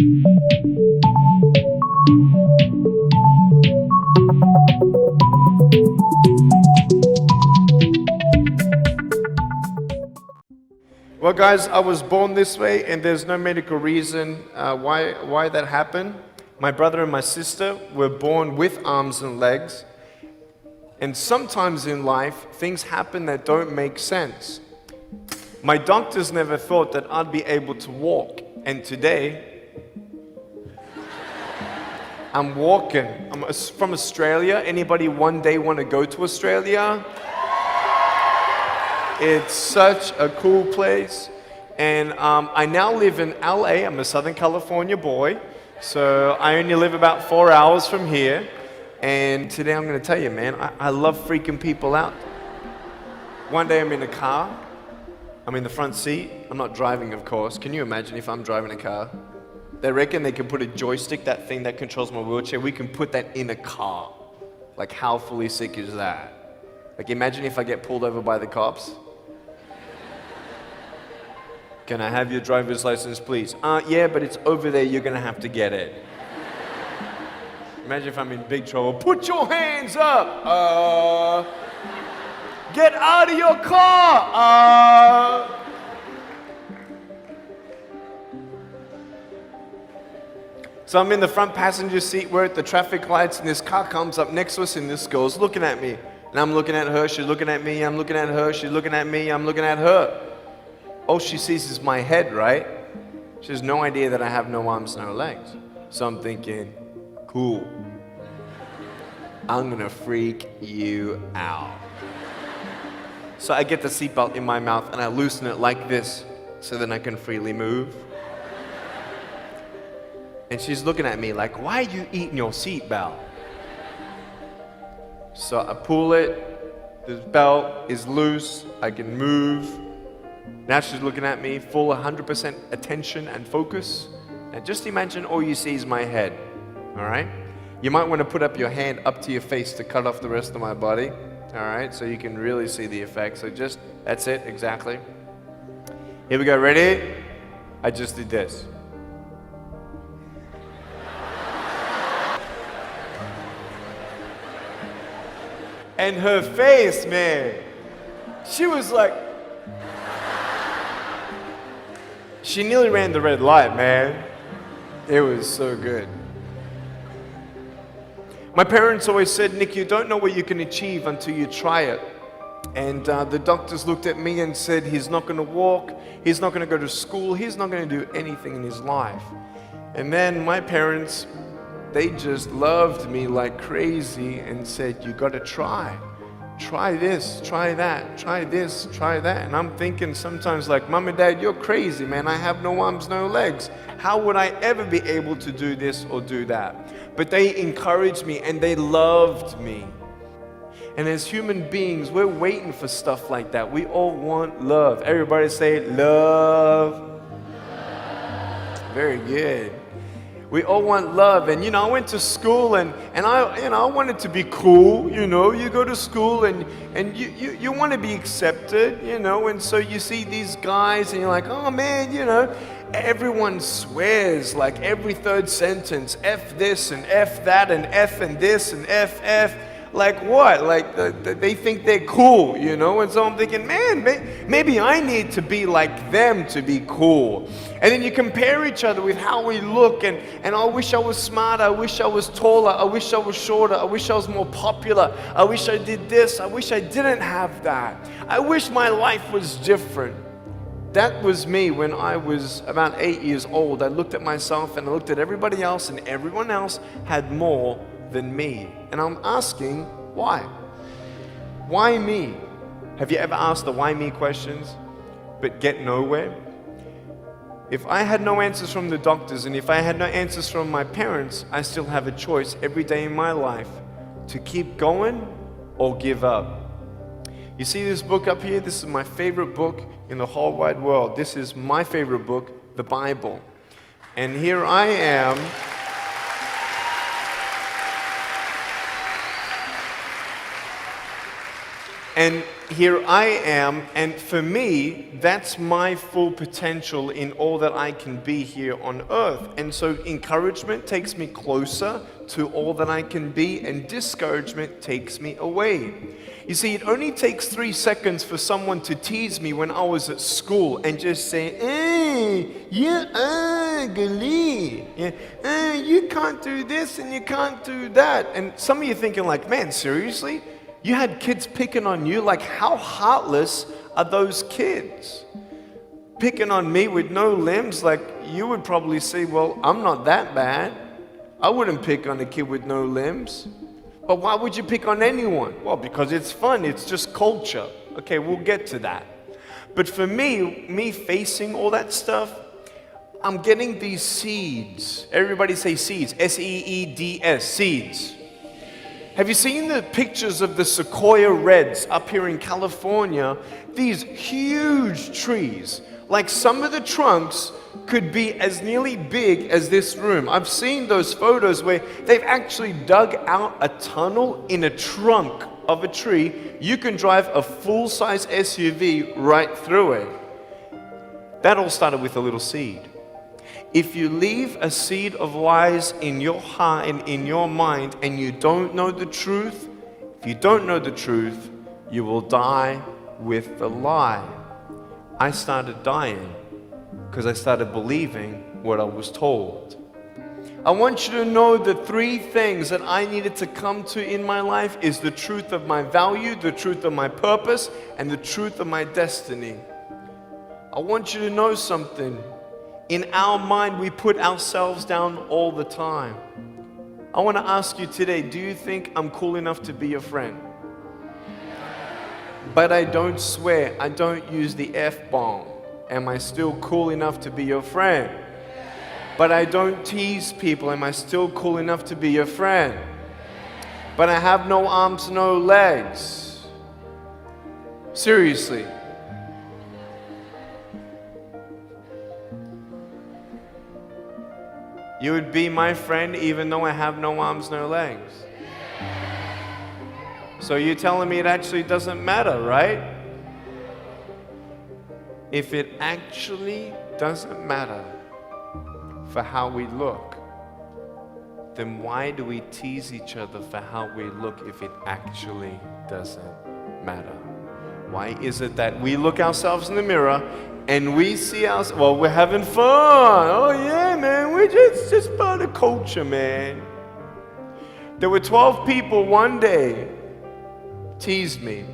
Well, guys, I was born this way, and there's no medical reason why that happened. My brother and my sister were born with arms and legs, and sometimes in life, things happen that don't make sense. My doctors never thought that I'd be able to walk, and today, I'm walking. I'm from Australia. Anybody one day want to go to Australia? It's such a cool place, and I now live in LA. I'm a Southern California boy, so I only live about 4 hours from here, and today I'm going to tell you, man, I love freaking people out. One day I'm in a car, I'm in the front seat, I'm not driving, of course. Can you imagine if I'm driving a car? They reckon they can put a joystick, that thing that controls my wheelchair, we can put that in a car. Like, how fully sick is that? Like, imagine if I get pulled over by the cops. Can I have your driver's license, please? Yeah, but it's over there, you're gonna have to get it. Imagine if I'm in big trouble. Put your hands up! Get out of your car! So I'm in the front passenger seat, we're at the traffic lights, and this car comes up next to us, and this girl's looking at me. And I'm looking at her, she's looking at me, I'm looking at her, she's looking at me, I'm looking at her. All she sees is my head, right? She has no idea that I have no arms, no legs. So I'm thinking, cool. I'm gonna freak you out. So I get the seatbelt in my mouth and I loosen it like this so then I can freely move. And she's looking at me like, why are you eating your seatbelt? So I pull it, the belt is loose, I can move. Now she's looking at me, full 100% attention and focus. Now just imagine all you see is my head, all right? You might want to put up your hand up to your face to cut off the rest of my body, all right? So you can really see the effect. So just, that's it, exactly. Here we go, ready? I just did this. And her face, man, she was like, she nearly ran the red light, man. It was so good. My parents always said, Nick, you don't know what you can achieve until you try it. And the doctors looked at me and said, he's not going to walk, he's not going to go to school, he's not going to do anything in his life. And then my parents, they just loved me like crazy and said, you got to try. Try this, try that, try this, try that. And I'm thinking sometimes like, Mom and Dad, you're crazy, man. I have no arms, no legs. How would I ever be able to do this or do that? But they encouraged me and they loved me. And as human beings, we're waiting for stuff like that. We all want love. Everybody say love. Very good. We all want love, and I went to school, and I wanted to be cool. You go to school, and you want to be accepted, and so you see these guys, and you're like, oh man, everyone swears like every third sentence, F this and F that and F and this and F. Like what? Like they think they're cool, And so I'm thinking, man, maybe I need to be like them to be cool. And then you compare each other with how we look, and I wish I was smarter, I wish I was taller, I wish I was shorter, I wish I was more popular, I wish I did this, I wish I didn't have that. I wish my life was different. That was me when I was about 8 years old. I looked at myself and I looked at everybody else, and everyone else had more than me. And I'm asking, why? Why me? Have you ever asked the why me questions but get nowhere? If I had no answers from the doctors, and if I had no answers from my parents, I still have a choice every day in my life to keep going or give up. You see this book up here? This is my favorite book in the whole wide world. This is my favorite book, the Bible. And here I am. And here I am, and for me, that's my full potential in all that I can be here on earth. And so encouragement takes me closer to all that I can be, and discouragement takes me away. You see, it only takes 3 seconds for someone to tease me when I was at school and just say, you're ugly. Yeah, you can't do this and you can't do that. And some of you thinking like, man, seriously? You had kids picking on you? Like, how heartless are those kids? Picking on me with no limbs, like, you would probably say, well, I'm not that bad. I wouldn't pick on a kid with no limbs. But why would you pick on anyone? Well, because it's fun. It's just culture. Okay, we'll get to that. But for me facing all that stuff, I'm getting these seeds. Everybody say seeds. S-E-E-D-S, seeds. Have you seen the pictures of the sequoia reds up here in California? These huge trees. Like some of the trunks could be as nearly big as this room. I've seen those photos where they've actually dug out a tunnel in a trunk of a tree. You can drive a full-size SUV right through it. That all started with a little seed. If you leave a seed of lies in your heart and in your mind and you don't know the truth, if you don't know the truth, you will die with the lie. I started dying because I started believing what I was told. I want you to know the 3 things that I needed to come to in my life is the truth of my value, the truth of my purpose, and the truth of my destiny. I want you to know something. In our mind, we put ourselves down all the time. I want to ask you today, do you think I'm cool enough to be your friend? But I don't swear, I don't use the F-bomb. Am I still cool enough to be your friend? But I don't tease people. Am I still cool enough to be your friend? But I have no arms, no legs. Seriously. You would be my friend even though I have no arms, no legs. So you're telling me it actually doesn't matter, right? If it actually doesn't matter for how we look, then why do we tease each other for how we look if it actually doesn't matter? Why is it that we look ourselves in the mirror and we see ourselves, well, we're having fun. Oh yeah, man, we're just part of culture, man. There were 12 people one day teased me,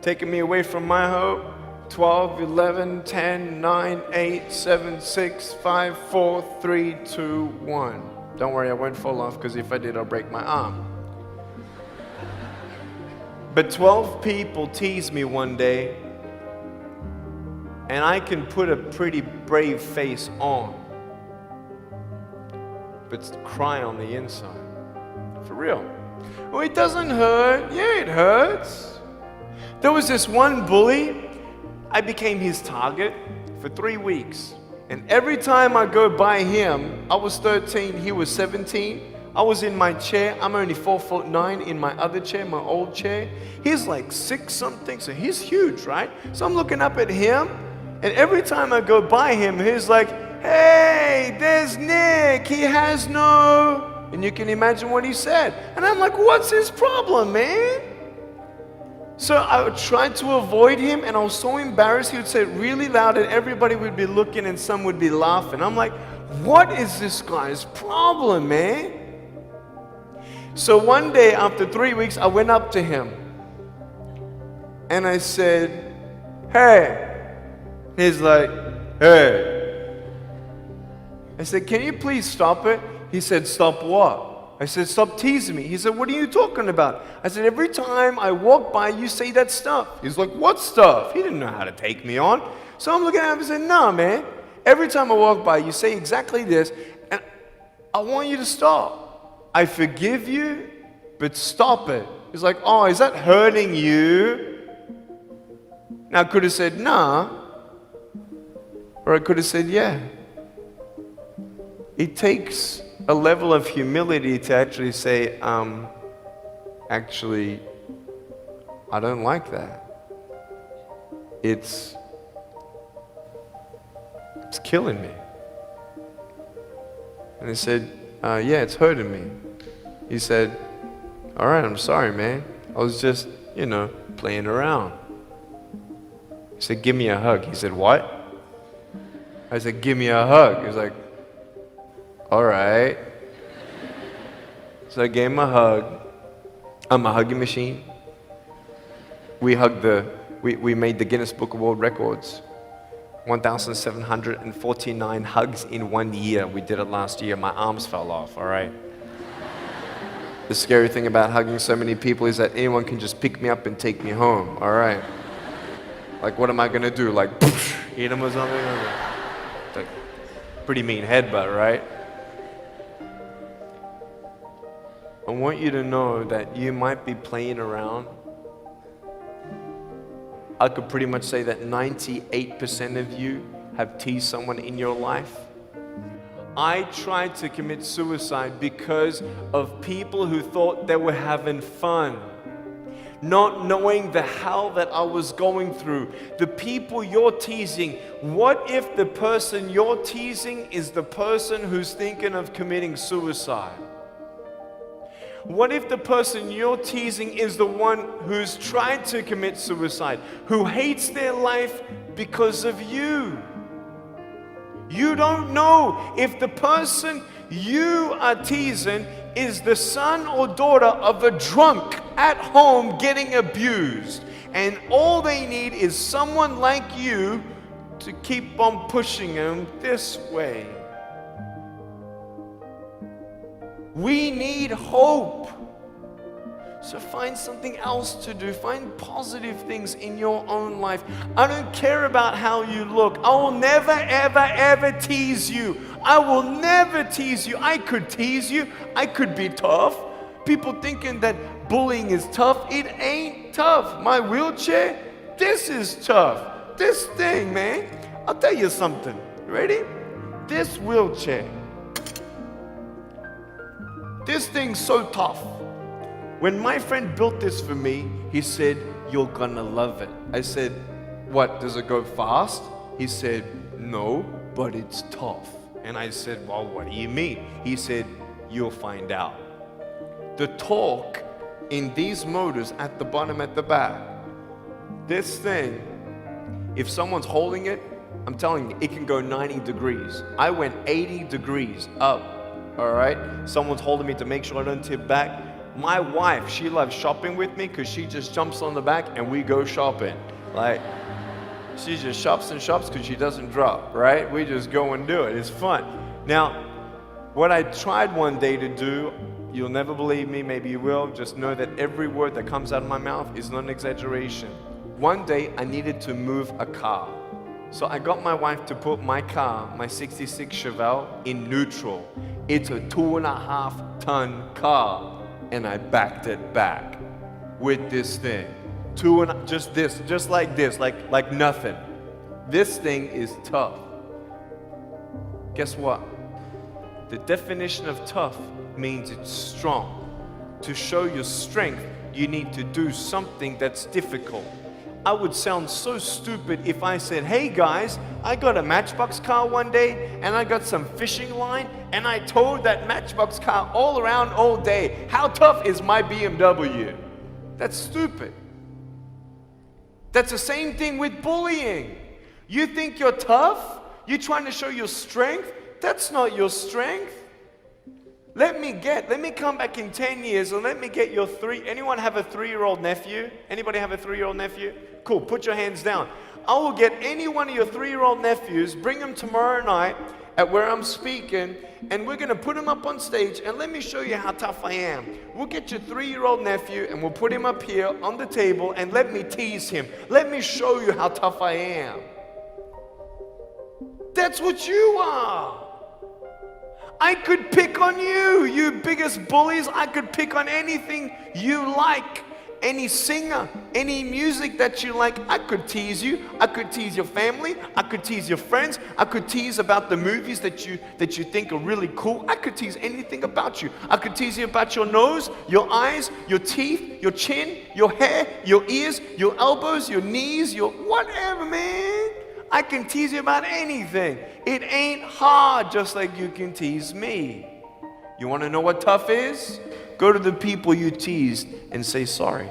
taking me away from my hope. 12, 11, 10, 9, 8, 7, 6, 5, 4, 3, 2, 1. Don't worry, I won't fall off, because if I did, I'll break my arm. But 12 people teased me one day, and I can put a pretty brave face on, but cry on the inside. For real. Oh, it doesn't hurt. Yeah, it hurts. There was this one bully. I became his target for 3 weeks. And every time I go by him, I was 13, he was 17. I was in my chair. I'm only 4'9" in my other chair, my old chair. He's like 6 something, so he's huge, right? So I'm looking up at him, and every time I go by him, he's like, hey, there's Nick. He has no... And you can imagine what he said. And I'm like, what's his problem, man? So I tried to avoid him, and I was so embarrassed. He would say it really loud, and everybody would be looking, and some would be laughing. I'm like, what is this guy's problem, man? So one day, after 3 weeks, I went up to him, and I said, hey. He's like, hey. I said, can you please stop it? He said, stop what? I said, stop teasing me. He said, what are you talking about? I said, every time I walk by, you say that stuff. He's like, what stuff? He didn't know how to take me on. So I'm looking at him and said, nah, man. Every time I walk by, you say exactly this, and I want you to stop. I forgive you, but stop it. He's like, oh, is that hurting you? Now, I could have said, nah. Or I could have said, yeah. It takes a level of humility to actually say, actually, I don't like that. It's killing me. And I said, yeah, it's hurting me. He said, all right, I'm sorry, man. I was just, playing around. He said, give me a hug. He said, what? I said, give me a hug. He was like, all right. So I gave him a hug. I'm a hugging machine. We made the Guinness Book of World Records. 1,749 hugs in 1 year. We did it last year. My arms fell off, all right? The scary thing about hugging so many people is that anyone can just pick me up and take me home, all right? Like, what am I gonna do? Like, eat them or something? Like, pretty mean headbutt, right? I want you to know that you might be playing around. I could pretty much say that 98% of you have teased someone in your life. I tried to commit suicide because of people who thought they were having fun, not knowing the hell that I was going through. The people you're teasing, what if the person you're teasing is the person who's thinking of committing suicide? What if the person you're teasing is the one who's tried to commit suicide, who hates their life because of you? You don't know if the person you are teasing is the son or daughter of a drunk at home getting abused. And all they need is someone like you to keep on pushing them this way. We need hope. So find something else to do. Find positive things in your own life. I don't care about how you look. I will never, ever, ever tease you. I will never tease you. I could tease you. I could be tough. People thinking that bullying is tough. It ain't tough. My wheelchair, this is tough. This thing, man. I'll tell you something. Ready? This wheelchair. This thing's so tough. When my friend built this for me, he said, you're gonna love it. I said, what, does it go fast? He said, no, but it's tough. And I said, well, what do you mean? He said, you'll find out. The torque in these motors at the bottom, at the back, this thing, if someone's holding it, I'm telling you, it can go 90 degrees. I went 80 degrees up, all right? Someone's holding me to make sure I don't tip back. My wife, she loves shopping with me because she just jumps on the back and we go shopping. Like, she just shops and shops because she doesn't drop, right? We just go and do it. It's fun. Now, what I tried one day to do, you'll never believe me, maybe you will, just know that every word that comes out of my mouth is not an exaggeration. One day, I needed to move a car. So I got my wife to put my car, my 66 Chevelle, in neutral. It's a 2.5 ton car. And I backed it back with this thing. Just like this, like nothing. This thing is tough. Guess what? The definition of tough means it's strong. To show your strength, you need to do something that's difficult. I would sound so stupid if I said, hey guys, I got a Matchbox car one day and I got some fishing line and I towed that Matchbox car all around all day. How tough is my BMW? That's stupid. That's the same thing with bullying. You think you're tough? You're trying to show your strength? That's not your strength. Let me come back in 10 years and let me get your anyone have a 3-year-old nephew? Anybody have a 3-year-old nephew? Cool, put your hands down. I will get any one of your 3-year-old nephews, bring them tomorrow night at where I'm speaking, and we're gonna put him up on stage and let me show you how tough I am. We'll get your 3-year-old nephew and we'll put him up here on the table and let me tease him. Let me show you how tough I am. That's what you are. I could pick on you, you biggest bullies. I could pick on anything you like. any singer, any music that you like. I could tease you. I could tease your family. I could tease your friends. I could tease about the movies that you think are really cool. I could tease anything about you. I could tease you about your nose, your eyes, your teeth, your chin, your hair, your ears, your elbows, your knees, your whatever, man. I can tease you about anything. It ain't hard, just like you can tease me. You want to know what tough is? Go to the people you teased and say sorry.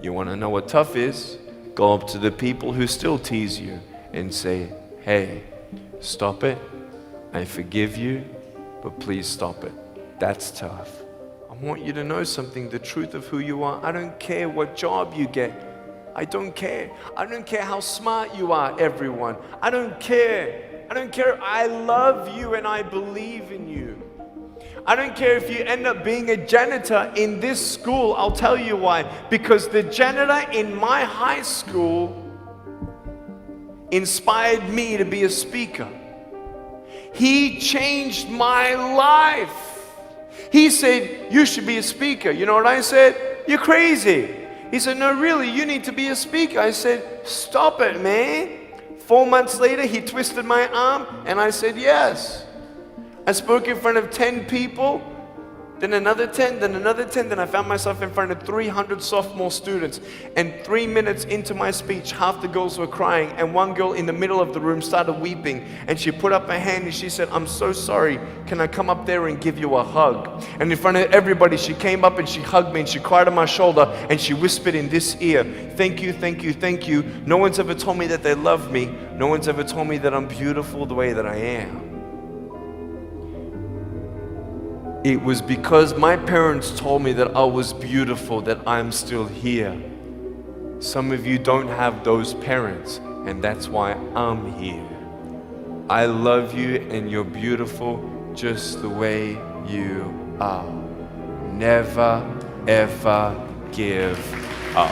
You want to know what tough is? Go up to the people who still tease you and say, hey, stop it. I forgive you, but please stop it. That's tough. I want you to know something, the truth of who you are. I don't care what job you get. I don't care. I don't care how smart you are, everyone. I don't care. I don't care. I love you and I believe in you. I don't care if you end up being a janitor in this school. I'll tell you why. Because the janitor in my high school inspired me to be a speaker. He changed my life. He said, you should be a speaker. You know what I said? You're crazy. He said, no, really, you need to be a speaker. I said, stop it, man. 4 months later, he twisted my arm, and I said, yes. I spoke in front of 10 people, then another 10, then another 10, then I found myself in front of 300 sophomore students. And 3 minutes into my speech, half the girls were crying, and one girl in the middle of the room started weeping, and she put up her hand and she said, I'm so sorry, can I come up there and give you a hug? And in front of everybody, she came up and she hugged me and she cried on my shoulder and she whispered in this ear, thank you, thank you, thank you. No one's ever told me that they love me. No one's ever told me that I'm beautiful the way that I am. It was because my parents told me that I was beautiful that I'm still here. Some of you don't have those parents, and that's why I'm here. I love you and you're beautiful just the way you are. Never, ever give up.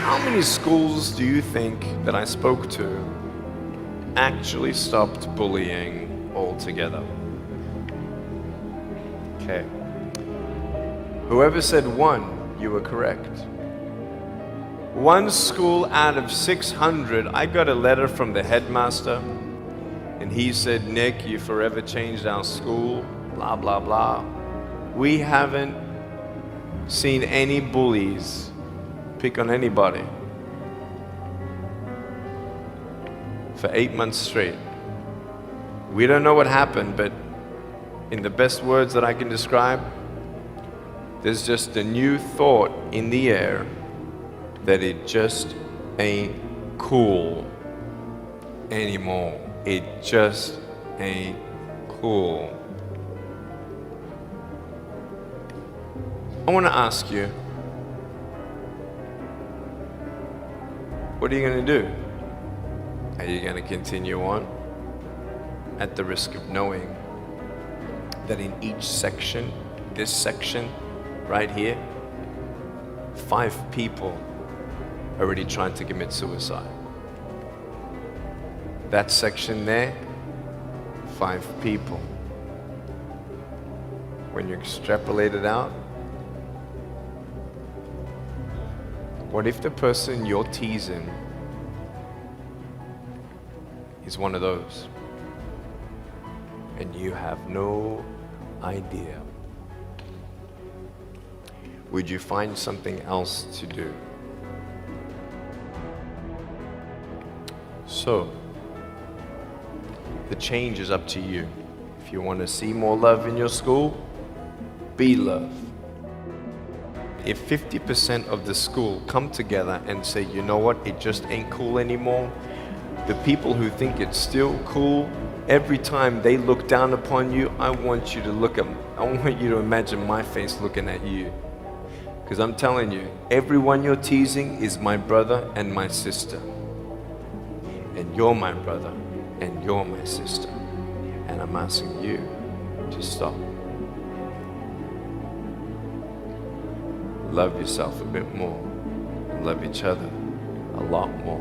How many schools do you think that I spoke to actually stopped bullying altogether? Okay. Whoever said one, you were correct. One school out of 600, I got a letter from the headmaster, and he said, Nick, you forever changed our school, blah, blah, blah. We haven't seen any bullies pick on anybody for 8 months straight. We don't know what happened, but in the best words that I can describe, there's just a new thought in the air that it just ain't cool anymore. It just ain't cool. I want to ask you, what are you going to do? Are you going to continue on? At the risk of knowing that in each section, this section right here, 5 people already tried to commit suicide. That section there, 5 people. When you extrapolate it out, what if the person you're teasing is one of those? And you have no idea. Would you find something else to do? So, the change is up to you. If you want to see more love in your school, be love. If 50% of the school come together and say, you know what, it just ain't cool anymore, the people who think it's still cool, every time they look down upon you, I want you to imagine my face looking at you. Because I'm telling you, everyone you're teasing is my brother and my sister. And you're my brother and you're my sister. And I'm asking you to stop. Love yourself a bit more. Love each other a lot more.